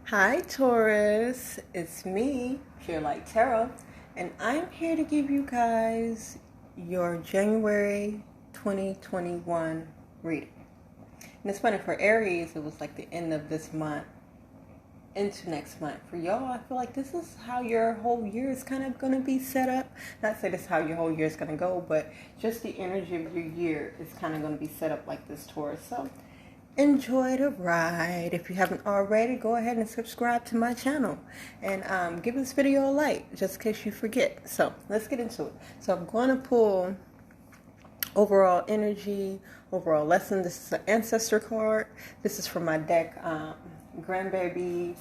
Hi Taurus, it's me, PureLightTarot, and I'm here to give you guys your January 2021 reading. And it's funny, for Aries, it was like the end of this month into next month. For y'all, I feel like this is how your whole year is kind of going to be set up. Not say this is how your whole year is going to go, but just the energy of your year is kind of going to be set up like this, Taurus. So enjoy the ride. If you haven't already, go ahead and subscribe to my channel and give this video a like just in case you forget. So let's get into it. So I'm going to pull overall energy, overall lesson. This is an ancestor card. This is from my deck, grandbabies,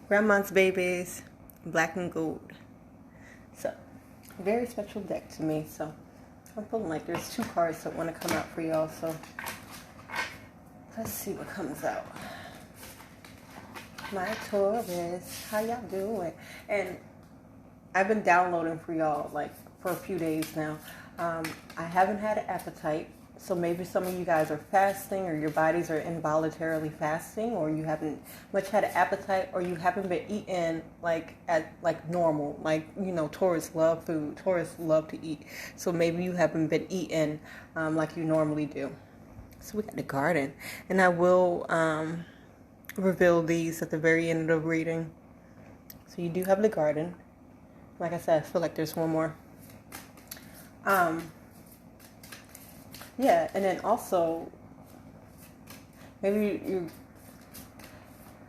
grandma's babies, black and gold. So very special deck to me. So I'm pulling like there's two cards that want to come out for y'all. So let's see what comes out. My Taurus, how y'all doing? And I've been downloading for y'all like for a few days now. I haven't had an appetite, so maybe some of you guys are fasting, or your bodies are involuntarily fasting, or you haven't much had an appetite, or you haven't been eating like normal. Like, you know, Taurus love food. Taurus love to eat. So maybe you haven't been eating like you normally do. So we got the garden, and I will reveal these at the very end of the reading. So you do have the garden. Like I said, I feel like there's one more. Yeah, and then also, maybe you,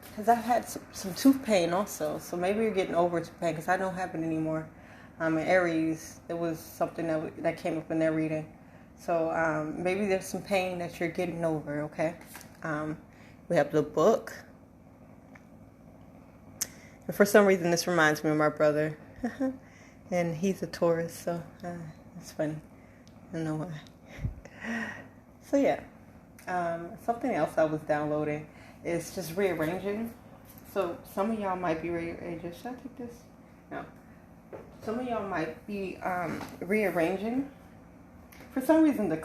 because I've had some tooth pain also, so maybe you're getting over tooth pain, because I don't have it anymore. In Aries, it was something that came up in their reading. So maybe there's some pain that you're getting over, okay? We have the book. And for some reason, this reminds me of my brother. And he's a Taurus, so it's funny. I don't know why. So yeah, something else I was downloading is just rearranging. So some of y'all might be rearranging. Should I take this? No. Some of y'all might be rearranging. For some reason, the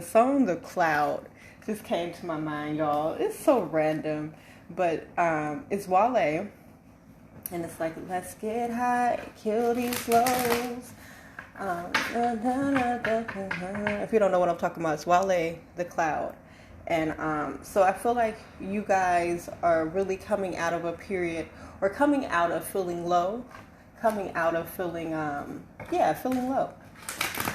song The Cloud just came to my mind, y'all. It's so random, but it's Wale, and it's like, let's get high, kill these lows. If you don't know what I'm talking about, it's Wale, The Cloud. And so I feel like you guys are really coming out of a period, or coming out of feeling low, coming out of feeling, feeling low.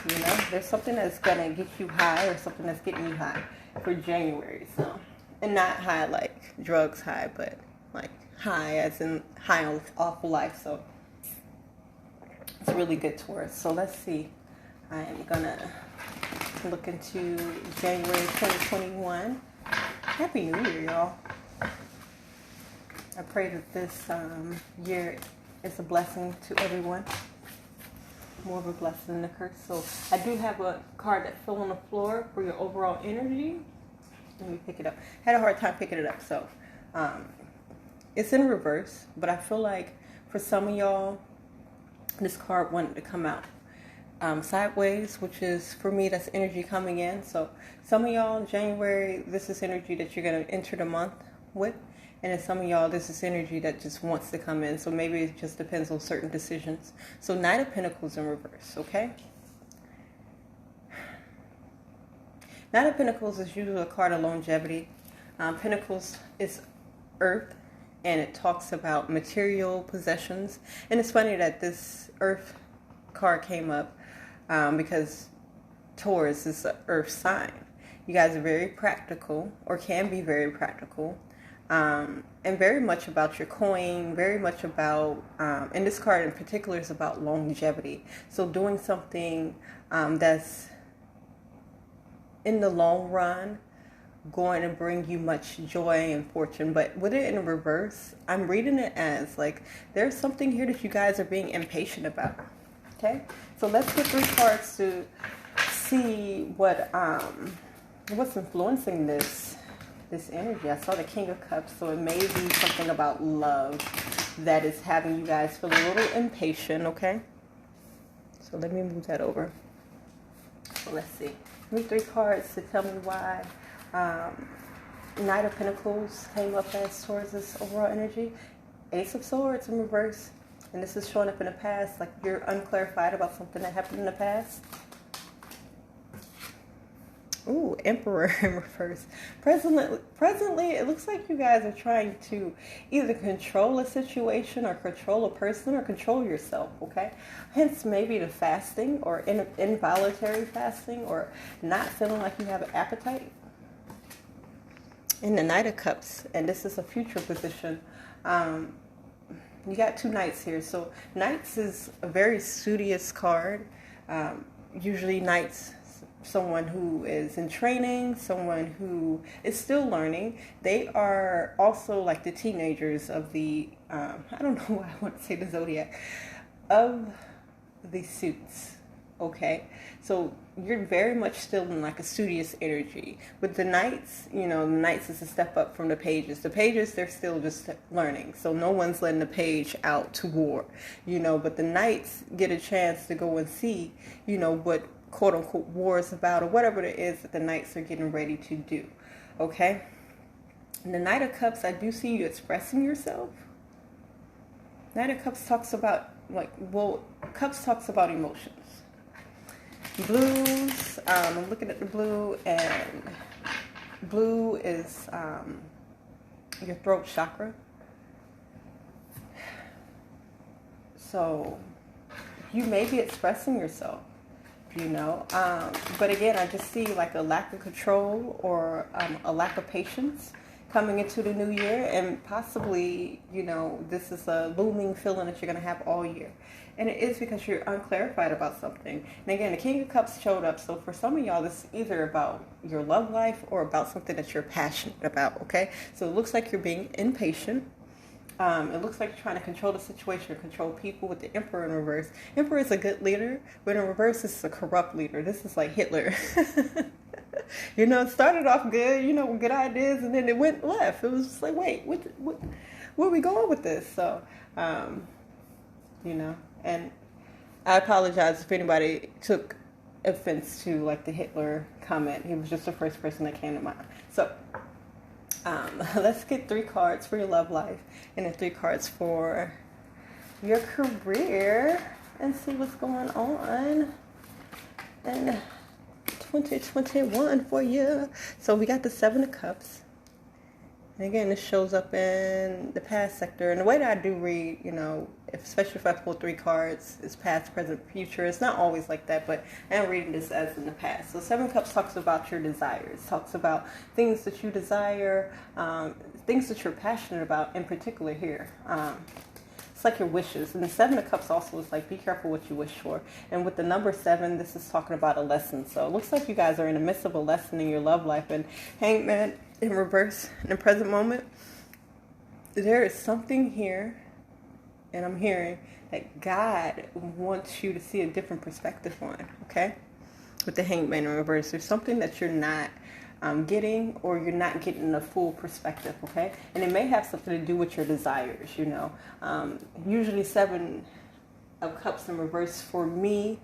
You know, there's something that's going to get you high, or something that's getting you high for January. So, and not high like drugs high, but like high as in high off of life. So it's really good Taurus. So let's see. I am going to look into January 2021. Happy New Year, y'all. I pray that this year is a blessing to everyone. More of a blessing than a curse. So I do have a card that fell on the floor for your overall energy. Let me pick it up. Had a hard time picking it up, so it's in reverse, but I feel like for some of y'all, this card wanted to come out sideways, which is, for me, that's energy coming in. So some of y'all, January, this is energy that you're going to enter the month with. And then some of y'all, this is energy that just wants to come in. So maybe it just depends on certain decisions. So Knight of Pentacles in reverse, okay? Knight of Pentacles is usually a card of longevity. Pentacles is earth, and it talks about material possessions. And it's funny that this earth card came up because Taurus is an earth sign. You guys are very practical, or can be very practical. And very much about your coin, very much about, and this card in particular is about longevity. So doing something that's in the long run going to bring you much joy and fortune. But with it in reverse, I'm reading it as like there's something here that you guys are being impatient about. Okay, so let's get 3 cards to see what's influencing this energy. I saw the King of Cups, so it may be something about love that is having you guys feel a little impatient, okay? So let me move that over. So let's see. Give me 3 cards to tell me why Knight of Pentacles came up as towards this overall energy. Ace of Swords in reverse. And this is showing up in the past, like you're unclarified about something that happened in the past. Ooh, Emperor in reverse. Presently, it looks like you guys are trying to either control a situation or control a person or control yourself, okay? Hence, maybe the fasting or involuntary fasting or not feeling like you have an appetite. In the Knight of Cups, and this is a future position. You got two Knights here. So Knights is a very studious card. Usually Knights, someone who is in training, someone who is still learning. They are also like the teenagers of the, I don't know why I want to say the zodiac, of the suits. Okay, so you're very much still in like a studious energy. With the Knights, you know, the Knights is a step up from the Pages. The Pages, they're still just learning. So no one's letting the Page out to war, you know, but the Knights get a chance to go and see, you know, what quote unquote war is about or whatever it is that the Knights are getting ready to do. Okay. And the Knight of Cups, I do see you expressing yourself. Knight of Cups talks about Cups talks about emotions. Blues, I'm looking at the blue, and blue is your throat chakra. So you may be expressing yourself, you know, but again, I just see like a lack of control or a lack of patience coming into the new year, and possibly, you know, this is a looming feeling that you're going to have all year. And it is because you're unclarified about something. And again, the King of Cups showed up. So for some of y'all, this is either about your love life or about something that you're passionate about, okay? So it looks like you're being impatient. It looks like you're trying to control the situation or control people with the Emperor in reverse. Emperor is a good leader, but in reverse, this is a corrupt leader. This is like Hitler. You know, it started off good, you know, good ideas, and then it went left. It was just like, wait, where are we going with this? So, you know, and I apologize if anybody took offense to like the Hitler comment. He was just the first person that came to mind. So, let's get 3 cards for your love life and then 3 cards for your career and see what's going on in 2021 for you. So we got the 7 of Cups. And again, this shows up in the past sector. And the way that I do read, you know, especially if I pull 3 cards, it's past, present, future. It's not always like that, but I am reading this as in the past. So 7 Cups talks about your desires, talks about things that you desire, things that you're passionate about in particular here. It's like your wishes. And the 7 of Cups also is like, be careful what you wish for. And with the number 7, this is talking about a lesson. So it looks like you guys are in the midst of a lesson in your love life. And Hangman in reverse in the present moment, there is something here, and I'm hearing that God wants you to see a different perspective on, okay? With the Hangman in reverse, there's something that you're not getting, or you're not getting a full perspective, okay? And it may have something to do with your desires, you know. Usually 7 of Cups in reverse for me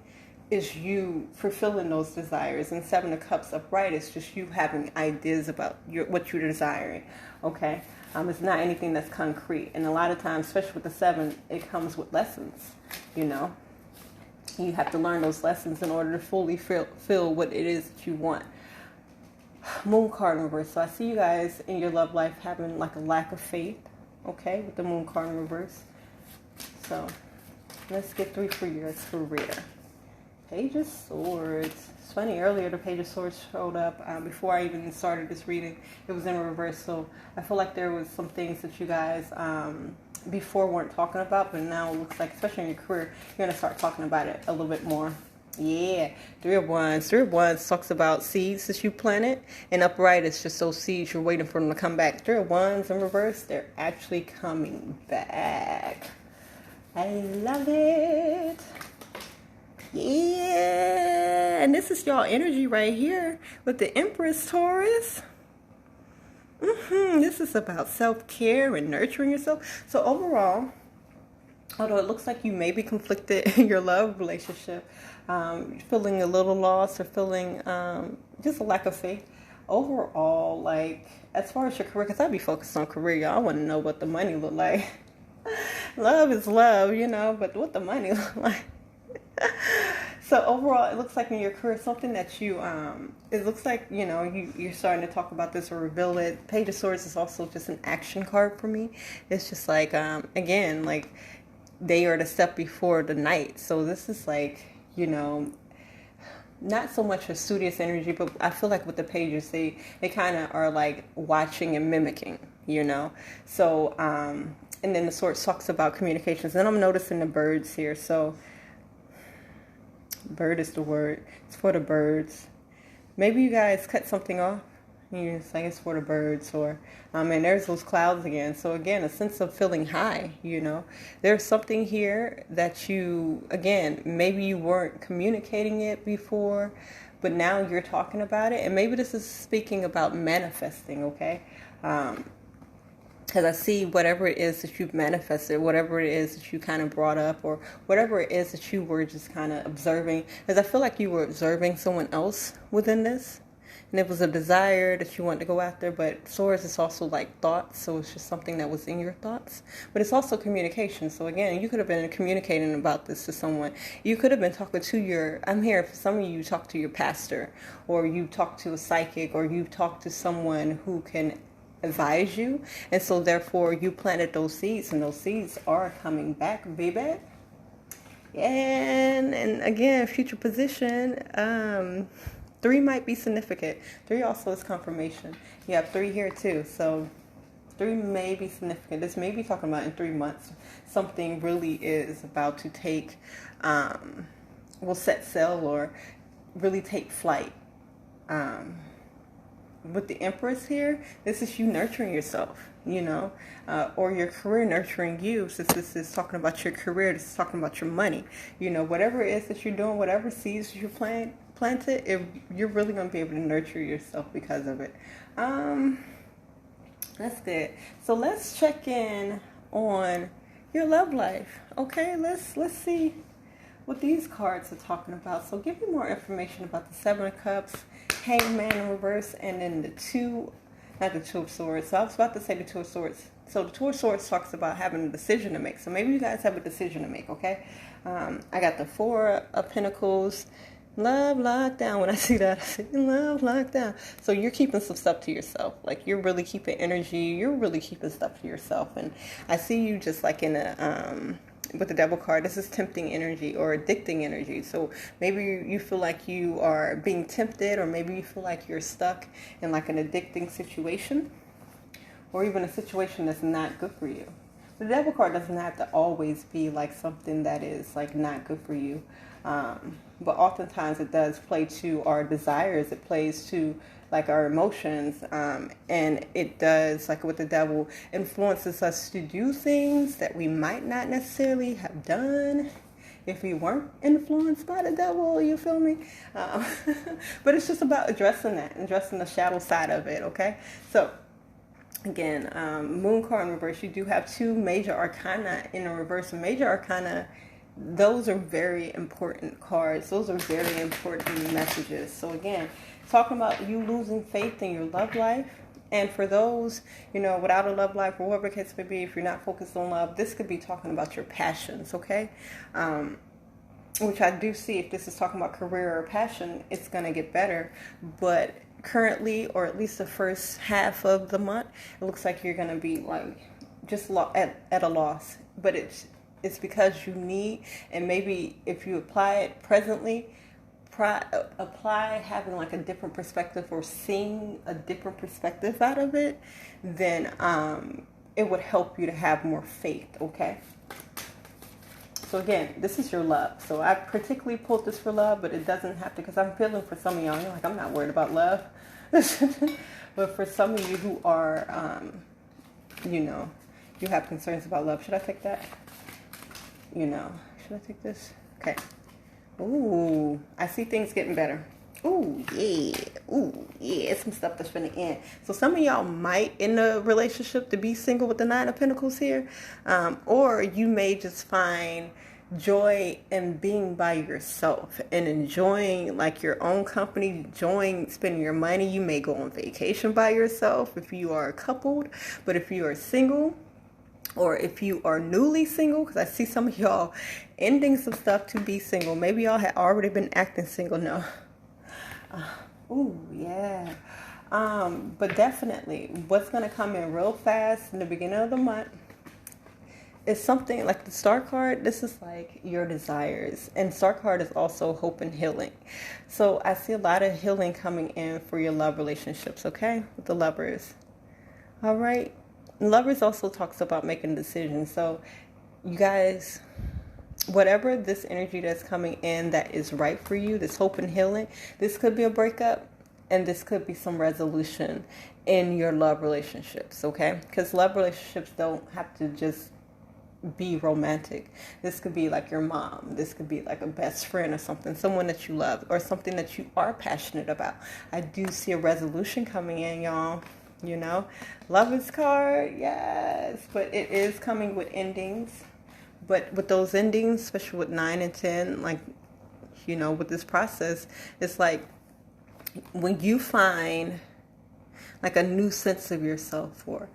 is you fulfilling those desires, and 7 of Cups upright is just you having ideas about what you're desiring, okay? It's not anything that's concrete, and a lot of times, especially with the 7, it comes with lessons, you know. You have to learn those lessons in order to fully feel what it is that you want. Moon card in reverse. So I see you guys in your love life having like a lack of faith, okay, with the Moon card in reverse. So let's get 3 for your career. Page of Swords. It's funny, earlier the Page of Swords showed up before I even started this reading. It was in reverse, so I feel like there was some things that you guys before weren't talking about, but now it looks like, especially in your career, you're going to start talking about it a little bit more. Yeah, 3 of Wands. 3 of Wands talks about seeds that you planted, and upright is just those seeds you're waiting for them to come back. 3 of Wands in reverse, they're actually coming back. I love it. Yeah, and this is y'all energy right here with the Empress Taurus. This is about self-care and nurturing yourself. So overall, although it looks like you may be conflicted in your love relationship, feeling a little lost or feeling just a lack of faith, overall, like, as far as your career, because I'd be focused on career, y'all. I want to know what the money look like. Love is love, you know, but what the money look like. So overall, it looks like in your career, something that you, it looks like, you know, you're starting to talk about this or reveal it. Page of Swords is also just an action card for me. It's just like, again, like, they are the step before the Knight. So this is like, you know, not so much a studious energy, but I feel like with the pages, they kind of are like watching and mimicking, you know. So, and then the Sword talks about communications. And I'm noticing the birds here. So bird is the word. It's for the birds. Maybe you guys cut something off. You're just like, it's for the birds. Or, and there's those clouds again. So again, a sense of feeling high, you know. There's something here that you, again, maybe you weren't communicating it before, but now you're talking about it. And maybe this is speaking about manifesting, okay? Because I see whatever it is that you've manifested, whatever it is that you kind of brought up, or whatever it is that you were just kind of observing. Because I feel like you were observing someone else within this. And it was a desire that you wanted to go after. But Swords is also like thoughts. So it's just something that was in your thoughts. But it's also communication. So again, you could have been communicating about this to someone. You could have been talking to your, I'm here, for some of you talk to your pastor. Or you talk to a psychic. Or you talk to someone who can advise you, and so therefore you planted those seeds, and those seeds are coming back, baby. And again, future position, 3 might be significant. 3 also is confirmation. You have 3 here too, so 3 may be significant. This may be talking about in 3 months something really is about to take, will set sail or really take flight. With the Empress here, this is you nurturing yourself, you know, or your career nurturing you. Since this is talking about your career, this is talking about your money, you know, whatever it is that you're doing, whatever seeds you're planted, you're really going to be able to nurture yourself because of it. That's good. So let's check in on your love life. Okay, let's see what these cards are talking about. So give me more information about the 7 of Cups, Hangman in reverse, and then the 2, not the 2 of Swords. So I was about to say the 2 of Swords. So the 2 of Swords talks about having a decision to make. So maybe you guys have a decision to make, okay? I got the 4 of Pentacles, love lockdown. When I see that, I say love lockdown. So you're keeping some stuff to yourself. Like you're really keeping energy. You're really keeping stuff to yourself. And I see you just like in a, with the Devil card, this is tempting energy or addicting energy. So maybe you feel like you are being tempted, or maybe you feel like you're stuck in like an addicting situation, or even a situation that's not good for you. The Devil card doesn't have to always be like something that is like not good for you. But oftentimes it does play to our desires. It plays to like our emotions, and it does, like with the Devil, influences us to do things that we might not necessarily have done if we weren't influenced by the Devil, you feel me? But it's just about addressing that, addressing the shadow side of it, okay? So again, Moon card in reverse, you do have 2 major arcana in the reverse. Major arcana, those are very important cards. Those are very important messages. So again, talking about you losing faith in your love life. And for those, you know, without a love life, or whatever the case may be, if you're not focused on love, this could be talking about your passions, okay? Which I do see, if this is talking about career or passion, it's going to get better. But currently, or at least the first half of the month, it looks like you're going to be like just at a loss. But it's because you need, and maybe if you apply it presently, apply having like a different perspective, or seeing a different perspective out of it, then it would help you to have more faith, okay? So again, this is your love. So I particularly pulled this for love, but it doesn't have to, because I'm feeling for some of y'all, you're like, I'm not worried about love. But for some of you who are, you know, you have concerns about love. Should I take that? You know, should I take this? Okay. Ooh, I see things getting better. Ooh, yeah. Ooh, yeah. Some stuff that's finna end. So some of y'all might in a relationship to be single with the 9 of Pentacles here. Or you may just find joy in being by yourself and enjoying like your own company, enjoying spending your money. You may go on vacation by yourself if you are coupled, but if you are single, or if you are newly single, because I see some of y'all ending some stuff to be single. Maybe y'all had already been acting single. No. Ooh, yeah. But definitely what's going to come in real fast in the beginning of the month is something like the Star card. This is like your desires. And Star card is also hope and healing. So I see a lot of healing coming in for your love relationships, okay? With the Lovers. All right. Lovers also talks about making decisions. So you guys, whatever this energy that's coming in that is right for you, this hope and healing, this could be a breakup and this could be some resolution in your love relationships, okay? Because love relationships don't have to just be romantic. This could be like your mom. This could be like a best friend or something, someone that you love or something that you are passionate about. I do see a resolution coming in, y'all. You know, Lovers card, yes, but it is coming with endings. But with those endings, especially with 9 and 10, like, you know, with this process, it's like when you find like a new sense of yourself, or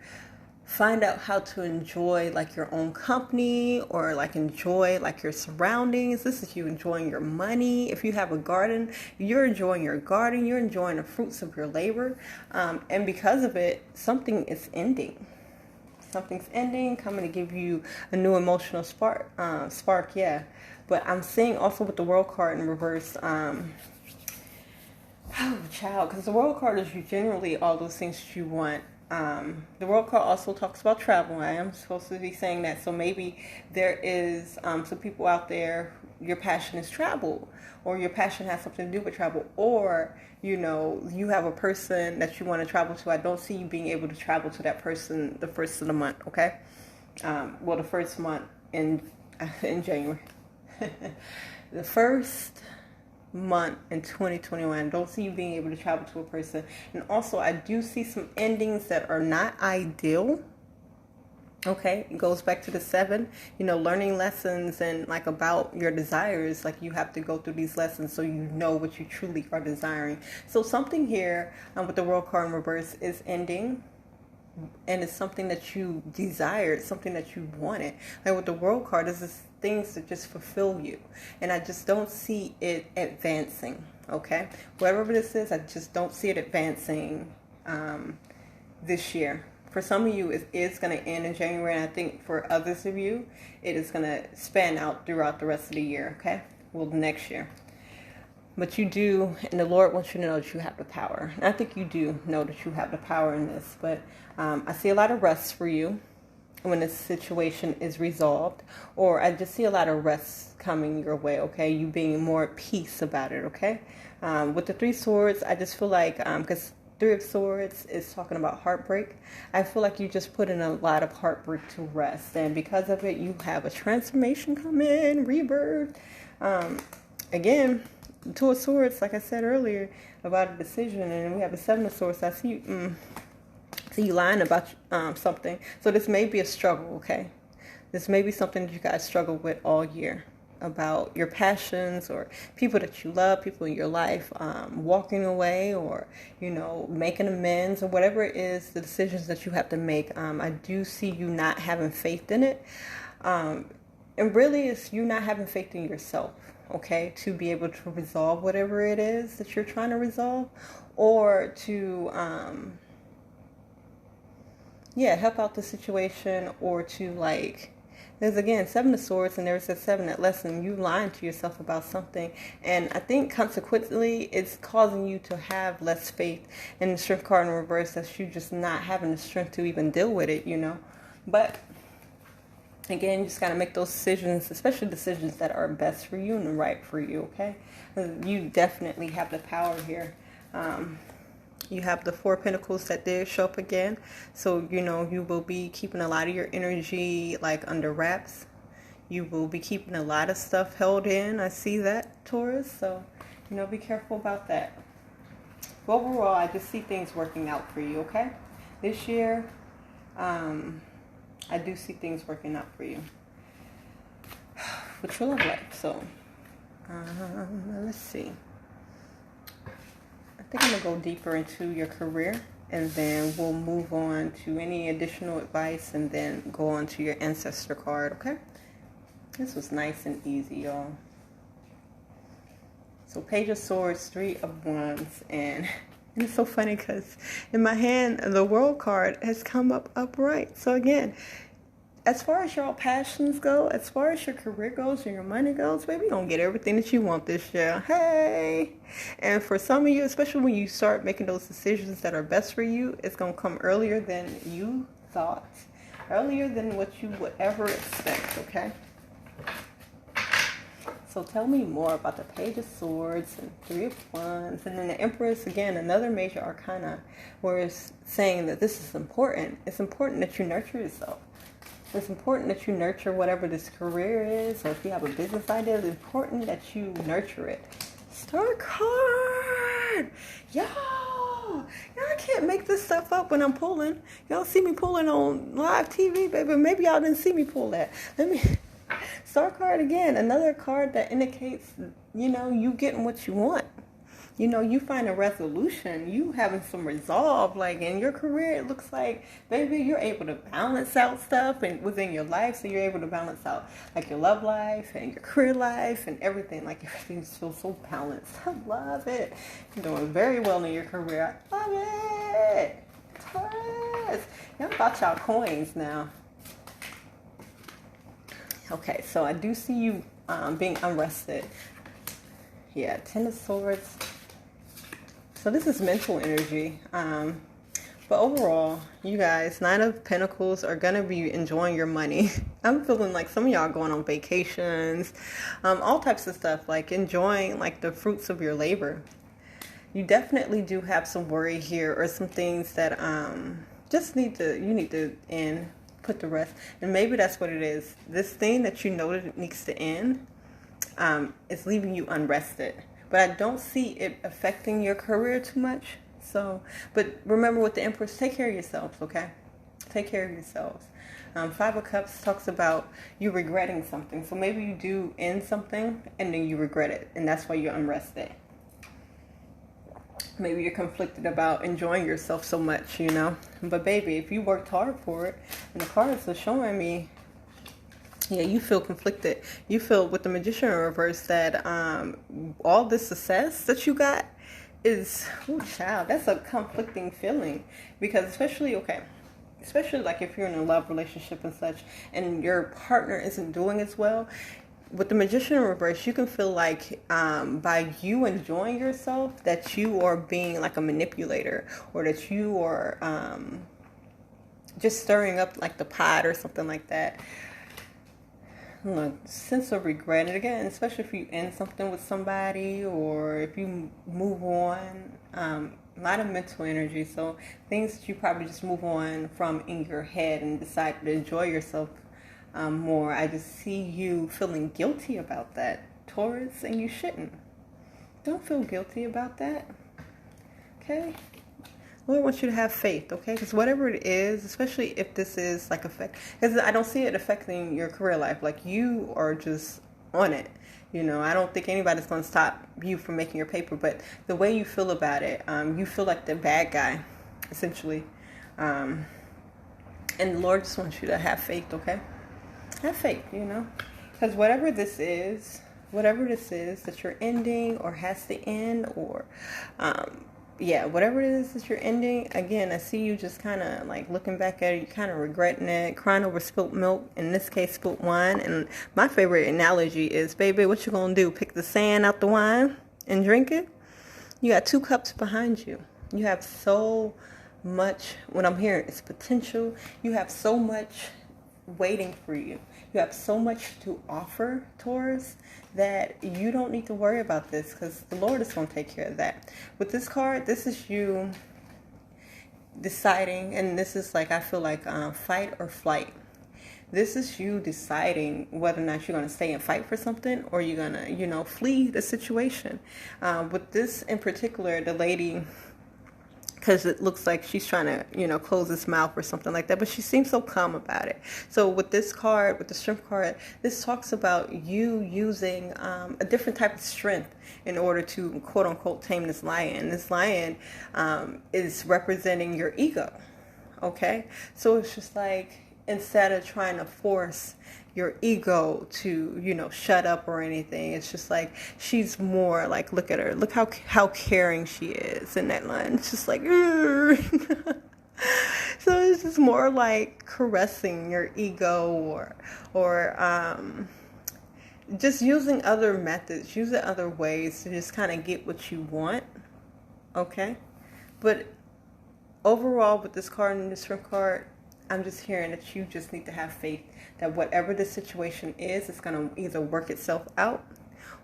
find out how to enjoy like your own company, or like enjoy like your surroundings. This is you enjoying your money. If you have a garden, you're enjoying your garden, you're enjoying the fruits of your labor, and because of it, something is ending. Something's ending, coming to give you a new emotional spark, yeah. But I'm seeing also with the World card in reverse, oh child, because the World card is you generally all those things that you want. The World card also talks about travel. I am supposed to be saying that. So maybe there is some people out there, your passion is travel, or your passion has something to do with travel, or, you know, you have a person that you want to travel to. I don't see you being able to travel to that person the first of the month, okay? Well, the first month in January. The first month in 2021. Don't see you being able to travel to a person. And also I do see some endings that are not ideal. Okay, it goes back to the 7, you know, learning lessons and like about your desires. Like you have to go through these lessons so you know what you truly are desiring. So something here with the World card in reverse is ending. And it's something that you desired, something that you wanted. Like with the World card, this is things that just fulfill you. And I just don't see it advancing, okay? Whatever this is, I just don't see it advancing this year. For some of you, it is going to end in January. And I think for others of you, it is going to span out throughout the rest of the year, okay? Well, next year. But you do, and the Lord wants you to know that you have the power. And I think you do know that you have the power in this. But I see a lot of rest for you when this situation is resolved. Or I just see a lot of rest coming your way, okay? You being more at peace about it, okay? With the 3 swords, I just feel like, because 3 of Swords is talking about heartbreak. I feel like you just put in a lot of heartbreak to rest. And because of it, you have a transformation come in, rebirth. Again, 2 of Swords, like I said earlier, about a decision, and we have a 7 of Swords. I see you lying about something. So this may be a struggle, okay? This may be something that you guys struggle with all year, about your passions or people that you love, people in your life, walking away, or, you know, making amends, or whatever it is, the decisions that you have to make. I do see you not having faith in it. And really it's you not having faith in yourself, okay, to be able to resolve whatever it is that you're trying to resolve, or to help out the situation, or to like, there's again 7 of Swords, and there's a 7 that lesson. You lying to yourself about something, and I think consequently it's causing you to have less faith. And the Strength card in reverse, that's you just not having the strength to even deal with it, you know. But again, you just got to make those decisions, especially decisions that are best for you and right for you, okay? You definitely have the power here. You have the 4 of Pentacles that did show up again. So, you know, you will be keeping a lot of your energy like under wraps. You will be keeping a lot of stuff held in. I see that, Taurus. So, you know, be careful about that. But overall, I just see things working out for you, okay? This year, I do see things working out for you. with your love life. So, let's see. I think I'm going to go deeper into your career, and then we'll move on to any additional advice, and then go on to your ancestor card, okay? This was nice and easy, y'all. So Page of Swords, Three of Wands, and it's so funny because in my hand, the World card has come up upright. So again, as far as your passions go, as far as your career goes and your money goes, baby, you're going to get everything that you want this year. Hey! And for some of you, especially when you start making those decisions that are best for you, it's going to come earlier than you thought. Earlier than what you would ever expect, okay? So tell me more about the Page of Swords and Three of Wands. And then the Empress, again, another major arcana, where it's saying that this is important. It's important that you nurture yourself. It's important that you nurture whatever this career is, or if you have a business idea, it's important that you nurture it. Star card! Y'all, I can't make this stuff up when I'm pulling. Y'all see me pulling on live TV, baby. Maybe y'all didn't see me pull that. Star card again, another card that indicates, you getting what you want. You find a resolution, you having some resolve, like in your career, it looks like, baby, you're able to balance out stuff and within your life, so you're able to balance out like your love life and your career life and everything, like everything feels so balanced. I love it. You're doing very well in your career. I love it. Taurus. Y'all got y'all coins now. Okay, so I do see you being unrested. Yeah, Ten of Swords. So this is mental energy. But overall, you guys, Nine of Pentacles are going to be enjoying your money. I'm feeling like some of y'all going on vacations, all types of stuff, like enjoying like the fruits of your labor. You definitely do have some worry here, or some things that you need to end, put to rest. And maybe that's what it is. This thing that you know that it needs to end is leaving you unrested. But I don't see it affecting your career too much. So, but remember with the Empress, take care of yourselves, okay? Take care of yourselves. Five of Cups talks about you regretting something. So maybe you do end something and then you regret it. And that's why you're unrested. Maybe you're conflicted about enjoying yourself so much, But baby, if you worked hard for it, and the cards are showing me, yeah, you feel conflicted. You feel with the Magician in reverse that all this success that you got is, child, that's a conflicting feeling. Because especially like if you're in a love relationship and such, and your partner isn't doing as well, with the Magician in reverse, you can feel like by you enjoying yourself that you are being like a manipulator, or that you are just stirring up like the pot or something like that. Sense of regret. And again, especially if you end something with somebody, or if you move on, a lot of mental energy. So things that you probably just move on from in your head and decide to enjoy yourself more. I just see you feeling guilty about that, Taurus, and you shouldn't. Don't feel guilty about that. Okay? Lord wants you to have faith, okay? Because whatever it is, especially if this is like because I don't see it affecting your career life. Like you are just on it. I don't think anybody's going to stop you from making your paper. But the way you feel about it, you feel like the bad guy, essentially. And the Lord just wants you to have faith, okay? Have faith, Because whatever this is that you're ending or has to end, or whatever it is that you're ending, again, I see you just kind of like looking back at it, you kind of regretting it, crying over spilt milk, in this case spilt wine. And my favorite analogy is, baby, what you gonna do, pick the sand out the wine and drink it? You got 2 cups behind you. You have so much, what I'm hearing is potential. You have so much waiting for you. You have so much to offer, Taurus, that you don't need to worry about this, because the Lord is going to take care of that. With this card, this is you deciding, and this is like, I feel like fight or flight. This is you deciding whether or not you're going to stay and fight for something, or you're going to, flee the situation. With this in particular, the lady because it looks like she's trying to, you know, close his mouth or something like that. But she seems so calm about it. So with this card, with the strength card, this talks about you using a different type of strength in order to, quote unquote, tame this lion. This lion is representing your ego. Okay? So it's just like, instead of trying to force your ego to, you know, shut up or anything, it's just like she's more like, look at her, look how caring she is in that line. It's just like so it's just more like caressing your ego, or just using other methods, using other ways to just kind of get what you want. Okay? But overall, with this card and this strength card, I'm just hearing that you just need to have faith that whatever the situation is, it's going to either work itself out,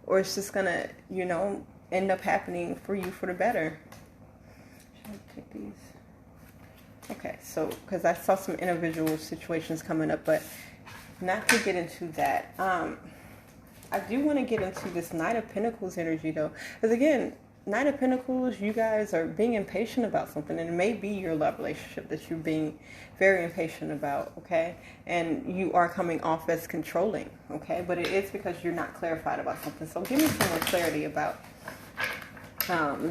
or it's just going to, you know, end up happening for you for the better. Should I take these? Okay, so, because I saw some individual situations coming up, but not to get into that. I do want to get into this Knight of Pentacles energy, though. Because, again, Knight of Pentacles, you guys are being impatient about something, and it may be your love relationship that you're being very impatient about, okay? And you are coming off as controlling, okay? But it is because you're not clarified about something. So give me some more clarity about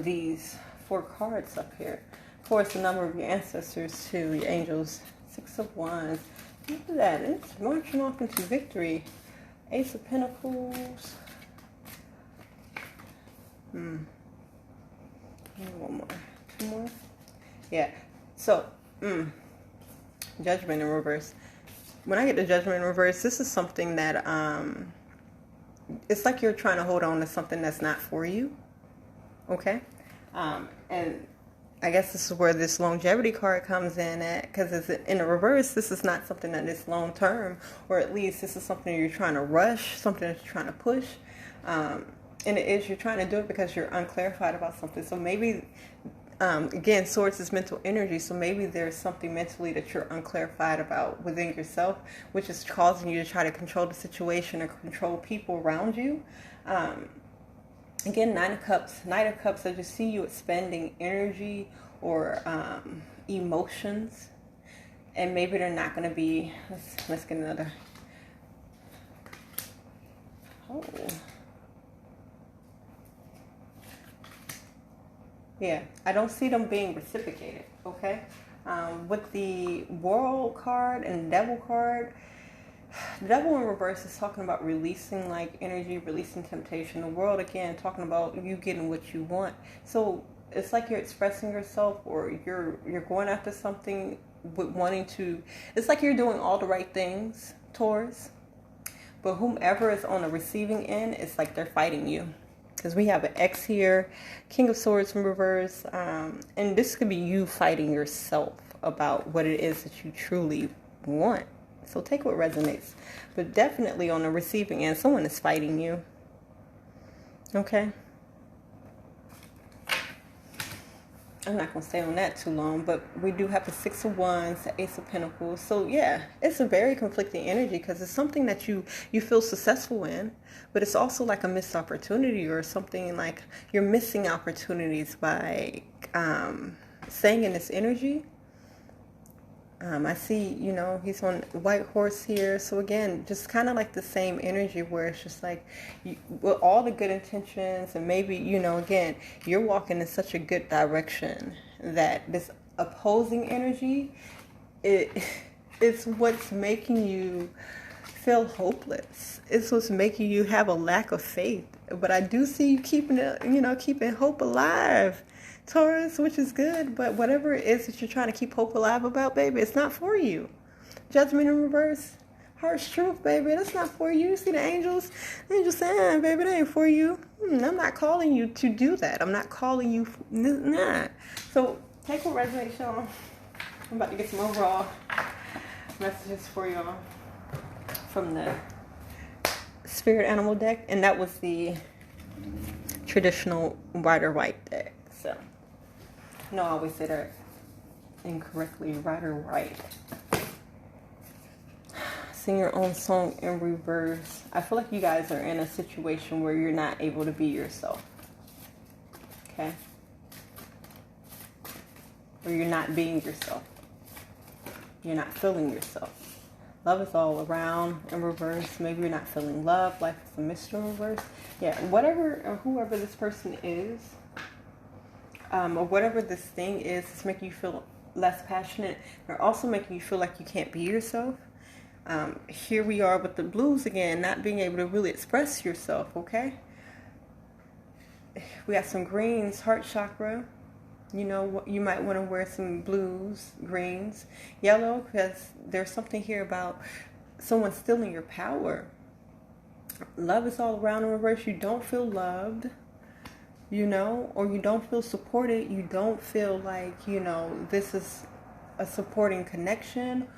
these 4 cards up here. Of course, the number of your ancestors, too, your angels. 6 of Wands. Look at that. It's marching off into victory. Ace of Pentacles. One more. 2 more. Yeah. So, Judgment in reverse. When I get the Judgment in reverse, this is something that, it's like you're trying to hold on to something that's not for you. Okay? And I guess this is where this longevity card comes in at, because it's in the reverse, this is not something that is long term, or at least this is something you're trying to rush, something that you're trying to push. And it is, you're trying to do it because you're unclarified about something. So maybe, again, Swords is mental energy. So maybe there's something mentally that you're unclarified about within yourself, which is causing you to try to control the situation or control people around you. Again, Nine of Cups. Knight of Cups, I just see you expending energy or emotions. And maybe they're not going to be, let's get another. Oh. Yeah, I don't see them being reciprocated, okay? With the World card and the Devil card, the Devil in reverse is talking about releasing like energy, releasing temptation. The World, again, talking about you getting what you want. So it's like you're expressing yourself, or you're going after something with wanting to, it's like you're doing all the right things, Taurus. But whomever is on the receiving end, it's like they're fighting you. Because we have an X here, King of Swords in reverse, and this could be you fighting yourself about what it is that you truly want. So take what resonates. But definitely on the receiving end, someone is fighting you. Okay? I'm not going to stay on that too long, but we do have the 6 of Wands, the Ace of Pentacles. So yeah, it's a very conflicting energy because it's something that you feel successful in, but it's also like a missed opportunity or something like you're missing opportunities by staying in this energy. I see, you know, he's on white horse here. So again, just kind of like the same energy where it's just like, with all the good intentions and maybe, you know, again, you're walking in such a good direction that this opposing energy, it's what's making you feel hopeless. It's what's making you have a lack of faith. But I do see you keeping it, you know, keeping hope alive, Taurus, which is good, but whatever it is that you're trying to keep hope alive about, baby, it's not for you. Judgment in reverse, harsh truth, baby, that's not for you. You see the angels saying, baby, that ain't for you. I'm not calling you to do that. I'm not calling you, nah. So take what resonates, y'all. I'm about to get some overall messages for y'all from the Spirit Animal deck, and that was the traditional Rider-Waite deck. So, no, I always say that incorrectly, Rider-Waite. Sing your own song in reverse. I feel like you guys are in a situation where you're not able to be yourself. Okay? or you're not being yourself. You're not feeling yourself. Love is all around in reverse. Maybe you're not feeling love. Life is a mystery in reverse. Yeah, whatever or whoever this person is, or whatever this thing is, it's making you feel less passionate. They're also making you feel like you can't be yourself. Here we are with the blues again, not being able to really express yourself, okay? We got some greens, heart chakra. You know, you might want to wear some blues, greens, yellow, because there's something here about someone stealing your power. Love is all around in reverse. You don't feel loved, you know, or you don't feel supported. You don't feel like, you know, this is a supporting connection.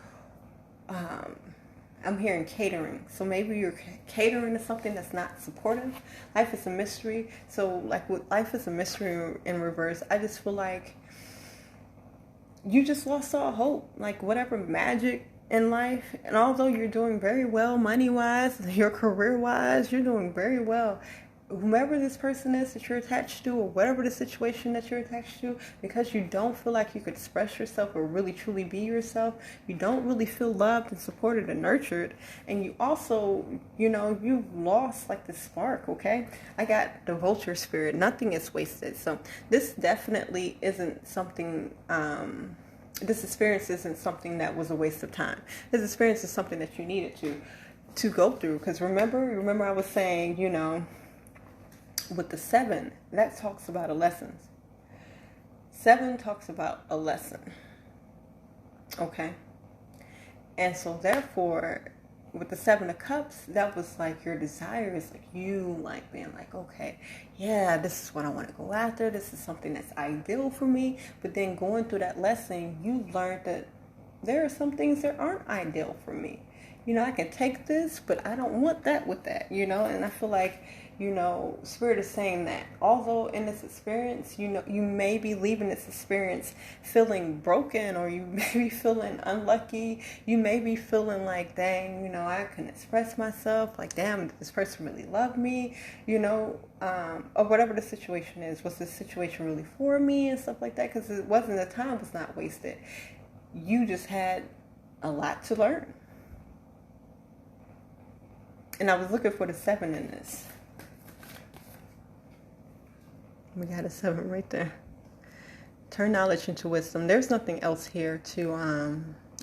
I'm hearing catering. So maybe you're catering to something that's not supportive. Life is a mystery. So like with life is a mystery in reverse, I just feel like you just lost all hope. Like whatever magic in life, and although you're doing very well money-wise, your career-wise, you're doing very well. Whomever this person is that you're attached to, or whatever the situation that you're attached to, because you don't feel like you could express yourself or really truly be yourself, you don't really feel loved and supported and nurtured, and you also, you know, you've lost like the spark, okay? I got the vulture spirit. Nothing is wasted. So this definitely isn't something, this experience isn't something that was a waste of time. This experience is something that you needed to go through. Because remember I was saying, you know, with the 7, that talks about a lesson. 7 talks about a lesson. Okay? And so therefore, with the 7 of Cups, that was like your desires, like you like being like, okay, yeah, this is what I want to go after. This is something that's ideal for me. But then going through that lesson, you learned that there are some things that aren't ideal for me. You know, I can take this, but I don't want that with that, you know? And I feel like, you know, Spirit is saying that although in this experience, you know, you may be leaving this experience feeling broken, or you may be feeling unlucky. You may be feeling like, dang, you know, I can express myself. Like, damn, did this person really love me? You know, or whatever the situation is. Was this situation really for me and stuff like that? Because it wasn't, the time was not wasted. You just had a lot to learn. And I was looking for the 7 in this. We got a 7 right there. Turn knowledge into wisdom. There's nothing else here to,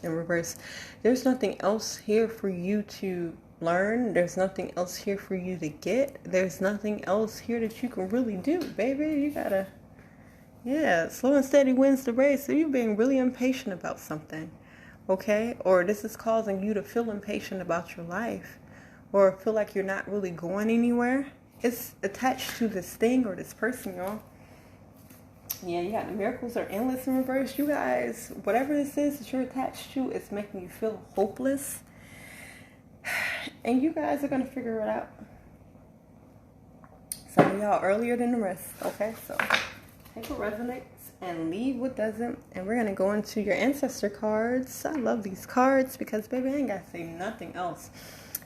in reverse, there's nothing else here for you to learn. There's nothing else here for you to get. There's nothing else here that you can really do, baby. You gotta, yeah, slow and steady wins the race. So you're being really impatient about something, okay? Or this is causing you to feel impatient about your life, or feel like you're not really going anywhere. It's attached to this thing or this person, y'all. Yeah, you got the miracles are endless in reverse. You guys, whatever this is that you're attached to, it's making you feel hopeless. And you guys are going to figure it out. Some of y'all earlier than the rest. Okay, so take what resonates and leave what doesn't. And we're going to go into your ancestor cards. I love these cards because, baby, I ain't got to say nothing else.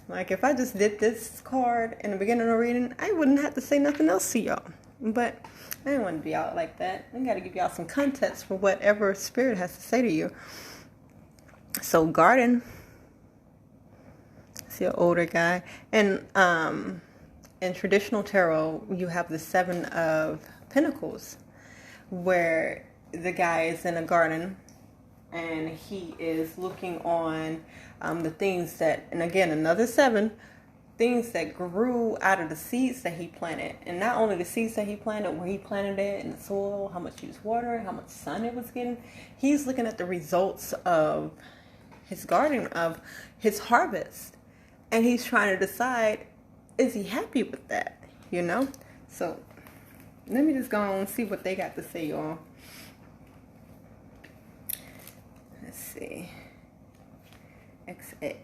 Like, if I just did this card in the beginning of reading, I wouldn't have to say nothing else to y'all. But I didn't want to be out like that. I got to give y'all some context for whatever Spirit has to say to you. So, garden. See, an older guy. And in traditional tarot, you have the 7 of Pentacles, where the guy is in a garden and he is looking on the things that, and again, another 7, things that grew out of the seeds that he planted. And not only the seeds that he planted, where he planted it in the soil, how much he was watering, how much sun it was getting. He's looking at the results of his garden, of his harvest. And he's trying to decide, is he happy with that? You know? So, let me just go on and see what they got to say, y'all. Let's see. XX.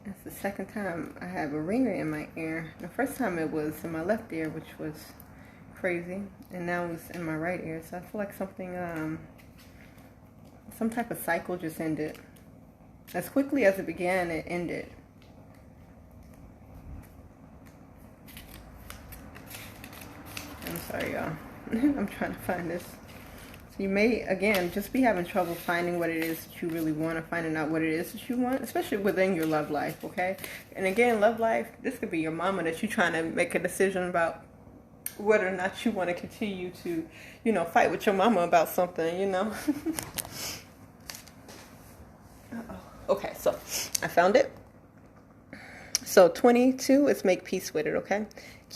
That's the second time I have a ringer in my ear. The first time it was in my left ear, which was crazy. And now it's in my right ear. So I feel like something, some type of cycle just ended. As quickly as it began, it ended. I'm sorry, y'all. I'm trying to find this. So you may, again, just be having trouble finding what it is that you really want, or finding out what it is that you want, especially within your love life, okay? And again, love life, this could be your mama that you're trying to make a decision about whether or not you want to continue to, you know, fight with your mama about something, you know? Okay, so I found it. So 22 is make peace with it, okay?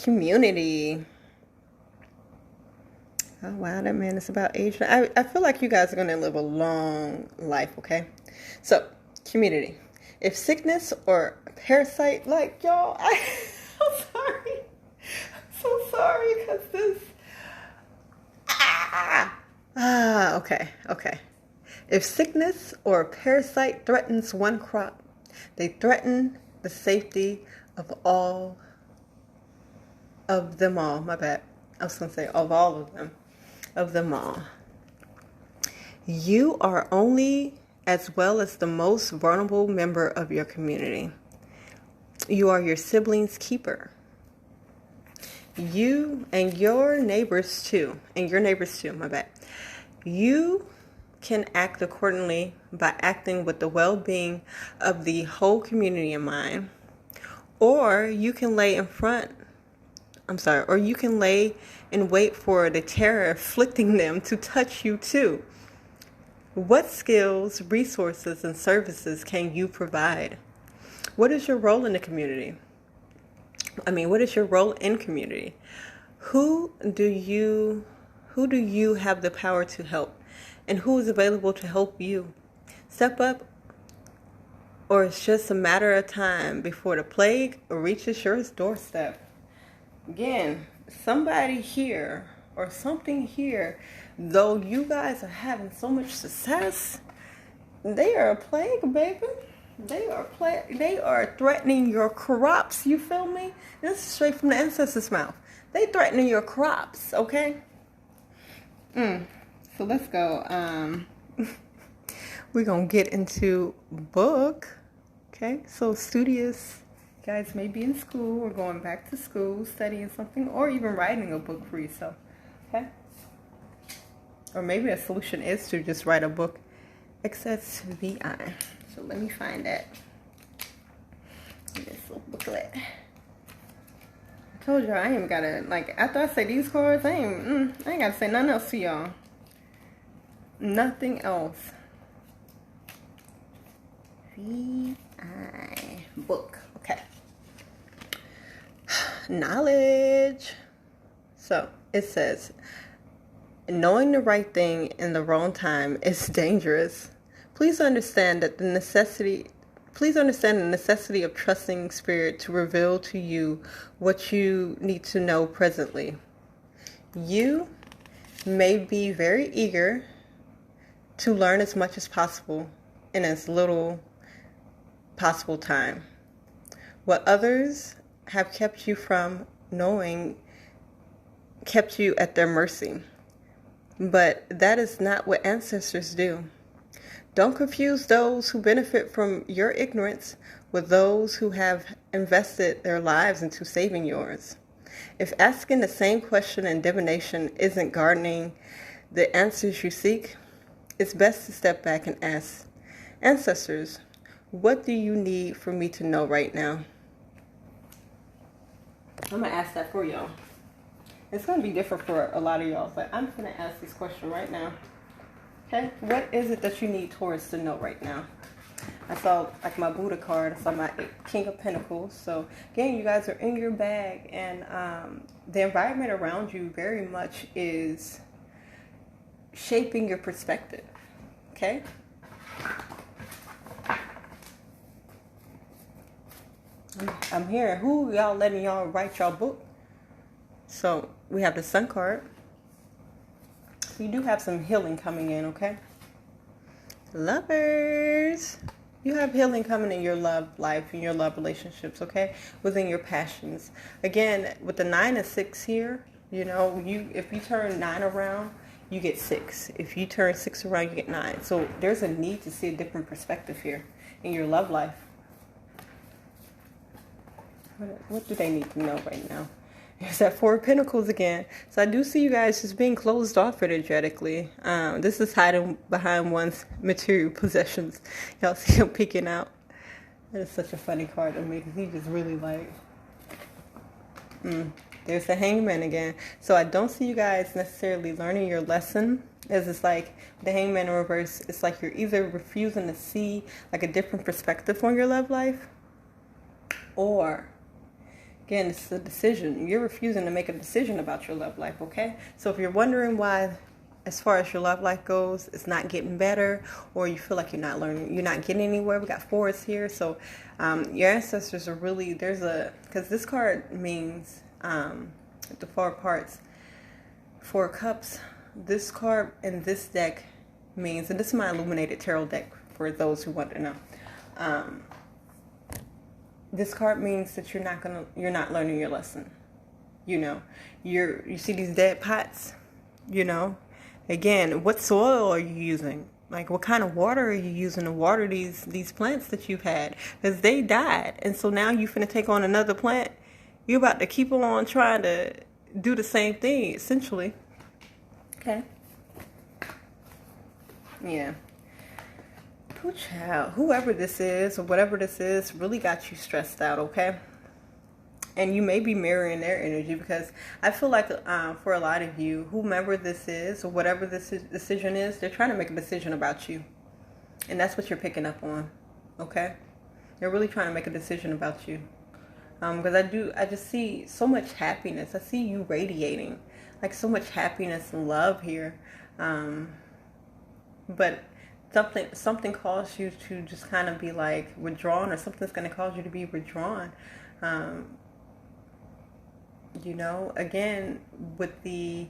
Community. Oh, wow, that man is about age. I feel like you guys are going to live a long life, okay? So, community. If sickness or parasite, like, y'all, I'm sorry. I'm so sorry, because this... Okay. If sickness or parasite threatens one crop, they threaten the safety of all of them all. My bad. I was going to say of all of them. Of them all. You are only as well as the most vulnerable member of your community. You are your siblings' keeper. You and your neighbors too. My bad. You can act accordingly by acting with the well-being of the whole community in mind. Or you can lay in wait for the terror afflicting them to touch you too. What skills, resources, and services can you provide? What is your role in the community? What is your role in community? Who do you have the power to help? And who is available to help you? Step up, or it's just a matter of time before the plague reaches your doorstep. Again, somebody here or something here, though you guys are having so much success, they are a plague, baby. They are threatening your crops. You feel me? This is straight from the ancestors' mouth. They threatening your crops, okay? So let's go. We're going to get into book. Okay, so studious guys may be in school or going back to school, studying something, or even writing a book for yourself. Okay? Or maybe a solution is to just write a book. Access VI. So let me find that. This little booklet. I told you I ain't gotta, after I say these cards, I ain't gotta say nothing else to y'all. Nothing else. VI. Book. Okay. Knowledge. So it says, knowing the right thing in the wrong time is dangerous. Please understand the necessity of trusting Spirit to reveal to you what you need to know presently. You may be very eager to learn as much as possible in as little possible time. What others have kept you from knowing kept you at their mercy. But that is not what ancestors do. Don't confuse those who benefit from your ignorance with those who have invested their lives into saving yours. If asking the same question in divination isn't garnering the answers you seek, it's best to step back and ask, ancestors, what do you need for me to know right now? I'm going to ask that for y'all. It's going to be different for a lot of y'all, but I'm going to ask this question right now. Okay? What is it that you need Taurus to know right now? I saw my Buddha card. I saw my King of Pentacles. So again, you guys are in your bag, and the environment around you very much is shaping your perspective. Okay? I'm here. Who y'all letting y'all write y'all book? So we have the Sun card. You do have some healing coming in, okay? Lovers. You have healing coming in your love life and your love relationships, okay? Within your passions. Again, with the 9 and 6 here, if you turn 9 around, you get 6. If you turn 6 around, you get 9. So there's a need to see a different perspective here in your love life. What do they need to know right now? There's that Four of Pentacles again. So I do see you guys just being closed off energetically. This is hiding behind one's material possessions. Y'all see him peeking out. That is such a funny card to me because he just really like... There's the Hangman again. So I don't see you guys necessarily learning your lesson. As it's like the Hangman in reverse, it's like you're either refusing to see like a different perspective on your love life, or again, it's a decision. You're refusing to make a decision about your love life, okay? So if you're wondering why, as far as your love life goes, it's not getting better, or you feel like you're not learning, you're not getting anywhere, we got fours here. So your ancestors are really, because this card means the Four Parts, Four Cups. This card in this deck means, and this is my illuminated tarot deck for those who want to know. This card means that you're not learning your lesson. You know, you see these dead pots, you know, again, what soil are you using? Like, what kind of water are you using to water these plants that you've had? Because they died. And so now you're finna take on another plant. You're about to keep on trying to do the same thing, essentially. Okay. Yeah. Oh, child. Whoever this is or whatever this is really got you stressed out, okay? And you may be mirroring their energy, because I feel like for a lot of you, whomever this is or whatever this decision is, they're trying to make a decision about you. And that's what you're picking up on, okay? They're really trying to make a decision about you. Because I just see so much happiness. I see you radiating like so much happiness and love here. But something caused you to just kind of be like withdrawn, or something's going to cause you to be withdrawn. You know, again, with the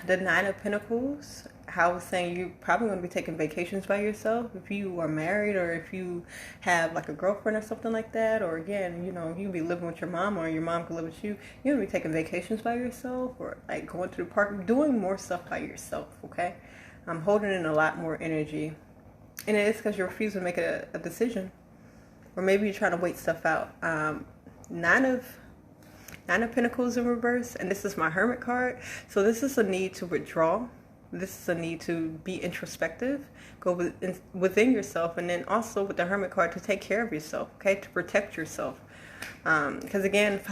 Nine of Pentacles, how I was saying, you're probably going to be taking vacations by yourself if you are married, or if you have like a girlfriend or something like that. Or again, you know, you can be living with your mom, or your mom can live with you. You're going to be taking vacations by yourself, or like going to the park, doing more stuff by yourself, okay? I'm holding in a lot more energy. And it is because you're refusing to make a decision. Or maybe you're trying to wait stuff out. Nine of Pentacles in reverse, and this is my Hermit card. So this is a need to withdraw. This is a need to be introspective, go within yourself, and then also with the Hermit card, to take care of yourself, okay, to protect yourself. Because again,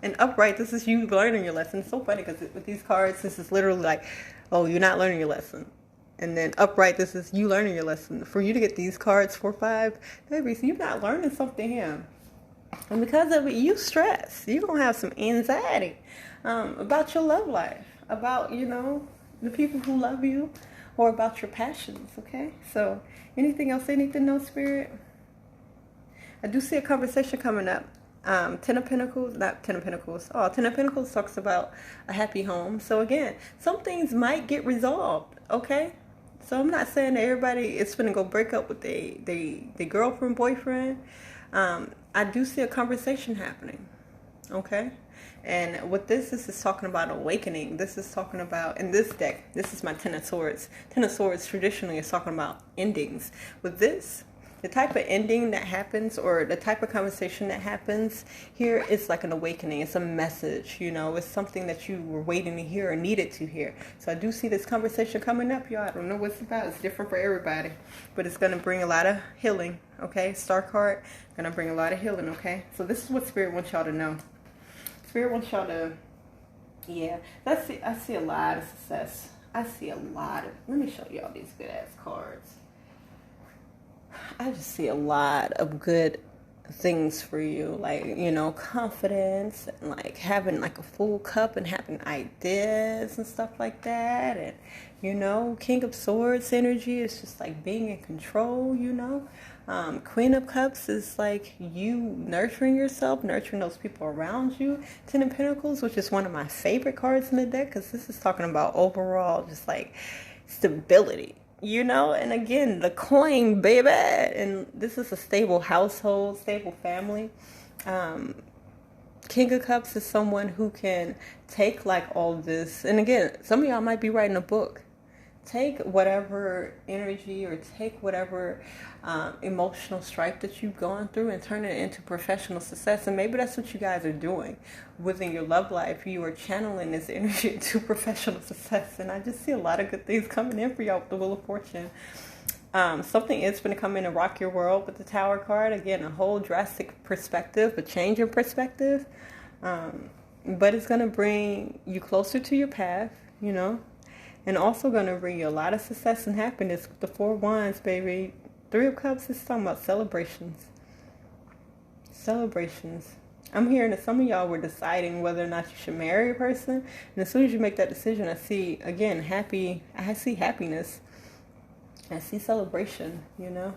and upright, this is you learning your lesson. It's so funny because with these cards, this is literally like, oh, you're not learning your lesson. And then upright, this is you learning your lesson. For you to get these cards 4, 5, baby, so you're not learning something here. And because of it, you stress. You're going to have some anxiety about your love life, about, you know, the people who love you, or about your passions, okay? So anything else, anything else, Spirit? I do see a conversation coming up. Ten of Pentacles, not Ten of Pentacles. Oh, Ten of Pentacles talks about a happy home. So again, some things might get resolved, okay? So I'm not saying that everybody is going to go break up with their girlfriend, boyfriend. I do see a conversation happening, okay? And with this is talking about awakening. This is talking about, in this deck, this is my Ten of Swords. Ten of Swords traditionally is talking about endings. With this, the type of ending that happens, or the type of conversation that happens here, is like an awakening. It's a message, you know. It's something that you were waiting to hear or needed to hear. So I do see this conversation coming up, y'all. I don't know what it's about. It's different for everybody. But it's going to bring a lot of healing, okay? Star card, going to bring a lot of healing, okay? So this is what Spirit wants y'all to know. Spirit wants y'all to, yeah. I see a lot of success. I see a lot of, let me show y'all these good-ass cards. I just see a lot of good things for you, like, you know, confidence, and like having like a full cup, and having ideas and stuff like that. And, you know, King of Swords energy is just like being in control, you know. Queen of Cups is like you nurturing yourself, nurturing those people around you. Ten of Pentacles, which is one of my favorite cards in the deck, because this is talking about overall just like stability, you know. And again, the coin, baby. And this is a stable household, stable family. King of Cups is someone who can take like all this. And again, some of y'all might be writing a book. take whatever energy or take whatever emotional strife that you've gone through and turn it into professional success. And maybe that's what you guys are doing within your love life. You are channeling this energy into professional success. And I just see a lot of good things coming in for y'all with the Wheel of Fortune. Something is going to come in and rock your world with the Tower card. Again, a whole drastic perspective, a change in perspective. But it's going to bring you closer to your path, you know. And also going to bring you a lot of success and happiness with the 4 Wands, baby. 3 of Cups is talking about celebrations. Celebrations. I'm hearing that some of y'all were deciding whether or not you should marry a person. And as soon as you make that decision, I see, again, I see happiness. I see celebration, you know.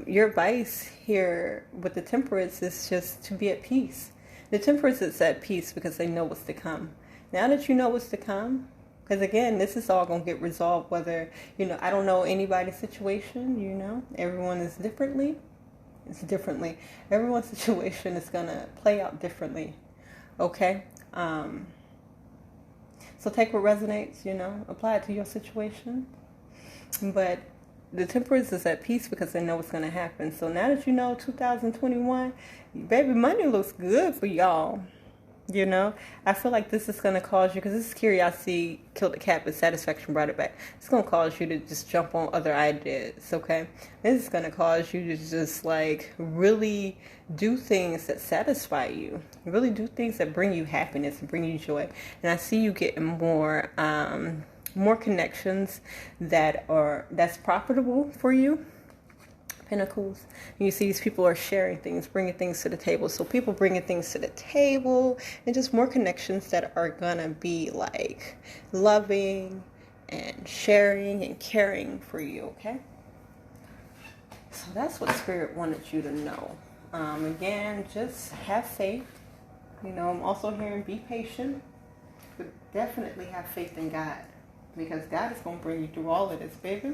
Your advice here with the Temperance is just to be at peace. The Temperance is at peace because they know what's to come. Now that you know what's to come, because again, this is all going to get resolved whether, you know, I don't know anybody's situation, you know. Everyone is differently. It's differently. Everyone's situation is going to play out differently. Okay? So take what resonates, you know. Apply it to your situation. But the Temperance is at peace because they know what's going to happen. So now that you know 2021, baby, money looks good for y'all. You know, I feel like this is going to cause you, because this is curiosity killed the cat, but satisfaction brought it back. It's going to cause you to just jump on other ideas, okay? This is going to cause you to just, like, really do things that satisfy you. Really do things that bring you happiness and bring you joy. And I see you getting more connections that's profitable for you. Pentacles. And you see these people are sharing things, bringing things to the table. So people bringing things to the table and just more connections that are going to be like loving and sharing and caring for you, okay? So that's what Spirit wanted you to know. Again, just have faith. You know, I'm also hearing be patient, but definitely have faith in God, because God is going to bring you through all of this, baby.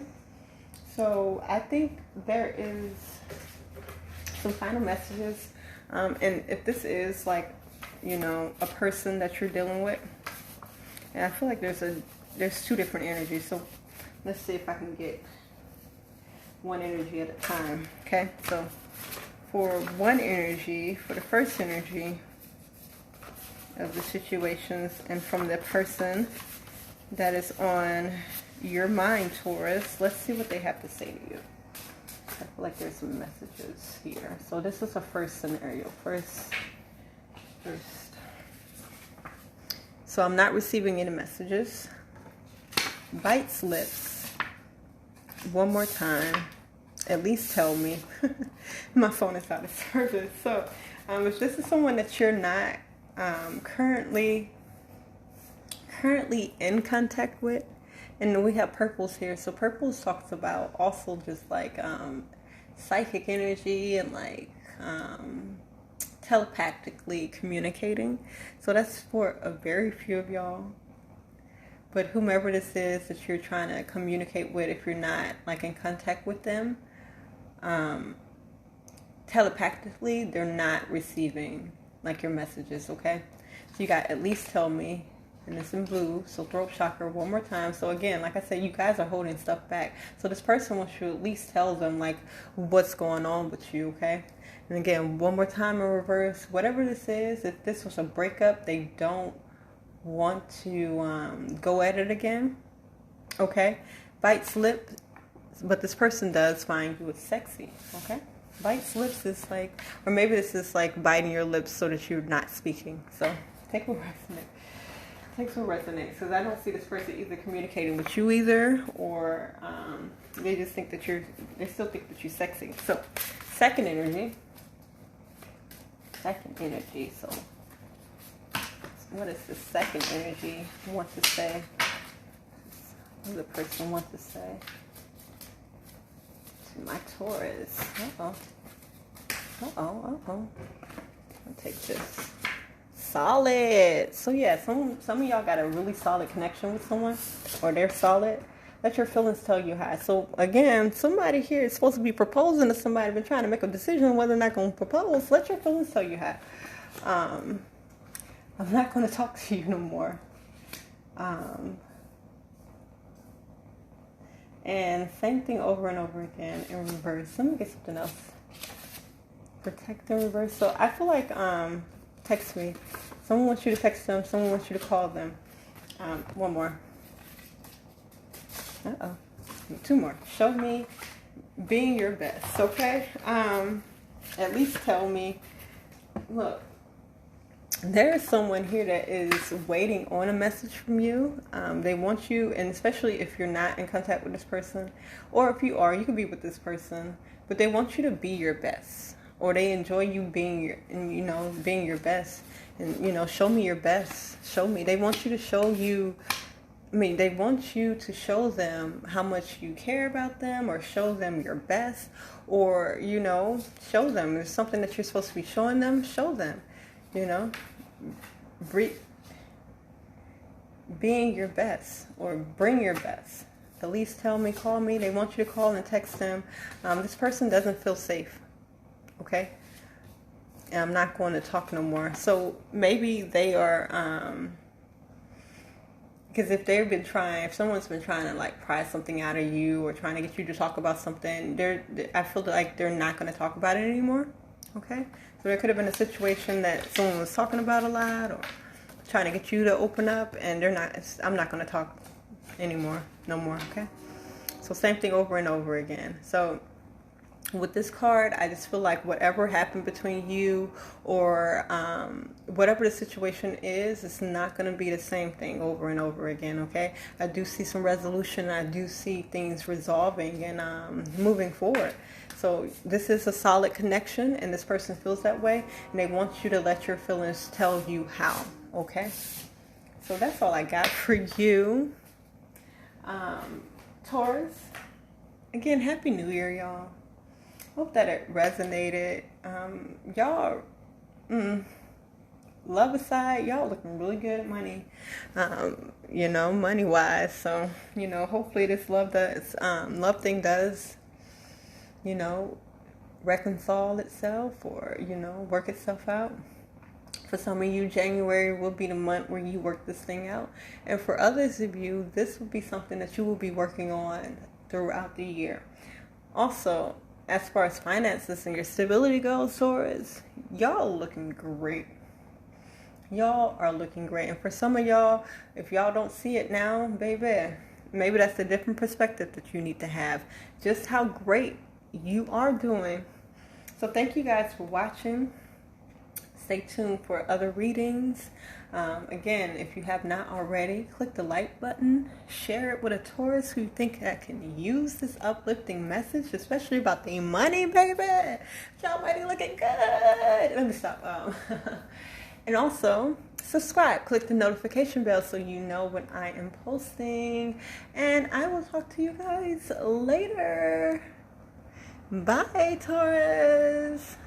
So I think there is some final messages. And if this is like, you know, a person that you're dealing with, and I feel like there's 2 different energies. So let's see if I can get one energy at a time. Okay. So for one energy, for the first energy of the situations, and from the person that is on your mind, Taurus, let's see what they have to say to you. I feel like there's some messages here. So this is a first scenario. First. So I'm not receiving any messages. Bites lips. One more time. At least tell me. My phone is out of service. So if this is someone that you're not currently in contact with, and we have purples here. So purples talks about also just like psychic energy and like telepathically communicating. So that's for a very few of y'all. But whomever this is that you're trying to communicate with, if you're not like in contact with them, telepathically, they're not receiving like your messages, okay? So you got at least tell me. And it's in blue, so throat chakra one more time. So again, like I said, you guys are holding stuff back. So this person wants you to at least tell them like what's going on with you, okay? And again, one more time in reverse. Whatever this is, if this was a breakup, they don't want to go at it again, okay? Bites lip, but this person does find you sexy, okay? Bites lips is like, or maybe this is like biting your lips so that you're not speaking. So take a rest. Takes what resonates, because I don't see this person either communicating with you either, or they just think that they still think that you're sexy. So second energy. So what does the second energy want to say? What does the person want to say to my Taurus? I'll take this. Solid. So yeah, some of y'all got a really solid connection with someone, or they're solid. Let your feelings tell you how. So again, somebody here is supposed to be proposing to somebody, been trying to make a decision whether or not going to propose. Let your feelings tell you how. I'm not going to talk to you no more. And same thing over and over again in reverse. Let me get something else. Protect in reverse. So I feel like text me. Someone wants you to text them. Someone wants you to call them. One more. Uh-oh. 2 more. Show me being your best, okay? At least tell me, look, there is someone here that is waiting on a message from you. They want you, and especially if you're not in contact with this person, or if you are, you could be with this person, but they want you to be your best, or they enjoy you being your best, and show me your best. Show me. They want you to show you. They want you to show them how much you care about them, or show them your best, or, show them. There's something that you're supposed to be showing them, show them, being your best, or bring your best. At least tell me, call me. They want you to call and text them. This person doesn't feel safe, okay? And I'm not going to talk no more. So maybe they are... because if someone's been trying to like pry something out of you, or trying to get you to talk about something, I feel like they're not going to talk about it anymore. Okay? So there could have been a situation that someone was talking about a lot, or trying to get you to open up, and I'm not going to talk anymore. No more. Okay? So same thing over and over again. So with this card, I just feel like whatever happened between you, or whatever the situation is, it's not going to be the same thing over and over again, okay? I do see some resolution. I do see things resolving and moving forward. So this is a solid connection, and this person feels that way, and they want you to let your feelings tell you how, okay? So that's all I got for you. Taurus, again, Happy New Year, y'all. Hope that it resonated. Y'all, love aside, y'all looking really good at money, money wise. So, hopefully this love thing does, reconcile itself, or, work itself out. For some of you, January will be the month where you work this thing out. And for others of you, this will be something that you will be working on throughout the year. Also, as far as finances and your stability goes, Taurus, y'all looking great. Y'all are looking great. And for some of y'all, if y'all don't see it now, baby, maybe that's a different perspective that you need to have. Just how great you are doing. So thank you guys for watching. Stay tuned for other readings. Again, if you have not already, click the like button. Share it with a Taurus who you think that can use this uplifting message, especially about the money, baby. Y'all might be looking good. Let me stop. And also, subscribe. Click the notification bell so you know when I am posting. And I will talk to you guys later. Bye, Taurus.